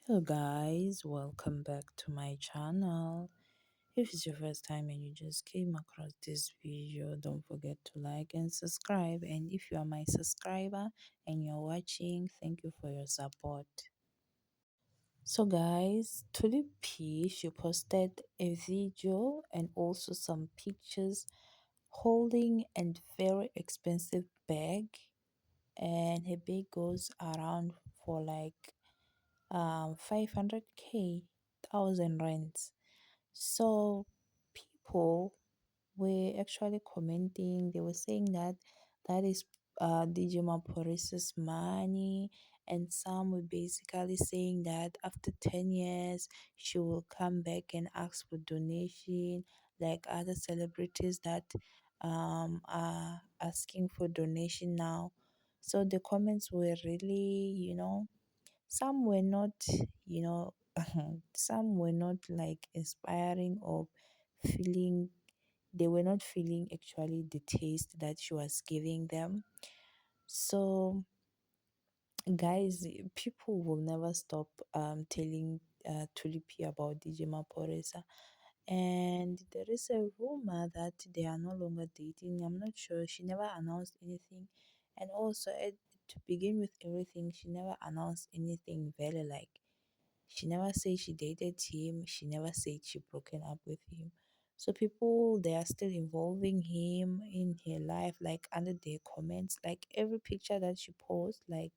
Hello guys, welcome back to my channel. If it's your first time and you just came across this video, don't forget to like and subscribe. And if you are my subscriber and you're watching, thank you for your support. So guys, Tulip P, she posted a video and also some pictures holding a very expensive bag, and her bag goes around for like 500k, thousand rands. So people were actually commenting. They were saying that that is DJ Maporis's money, and some were basically saying that after 10 years she will come back and ask for donation, like other celebrities that are asking for donation now. So the comments were really, some were not, you know, some were not like inspiring or feeling, they were not feeling actually the taste that she was giving them. So, guys, people will never stop telling Tulipi about DJ Maporesa. And there is a rumor that they are no longer dating. I'm not sure. She never announced anything. And also, to begin with everything, she never announced anything very like, she never said she dated him. She never said she broken up with him. So people, they are still involving him in her life, like under their comments, like every picture that she posts, like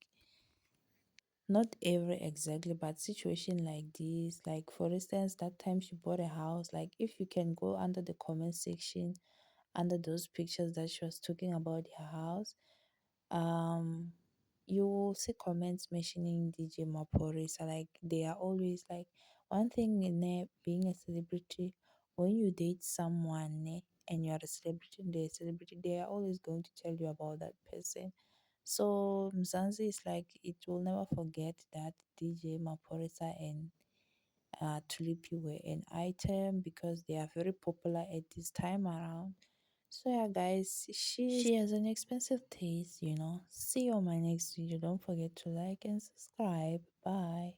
not every exactly, but situation like this. Like for instance, that time she bought a house. Like if you can go under the comment section, under those pictures that she was talking about her house, um you will see comments mentioning DJ Maporisa. Like they are always like, one thing in there, being a celebrity, when you date someone and you are a celebrity and they're a celebrity, they are always going to tell you about that person. So Mzansi is like, it will never forget that DJ Maporisa and Tulipi were an item because they are very popular at this time around. So yeah guys, she has an expensive taste. See you on my next video. Don't forget to like and subscribe. Bye.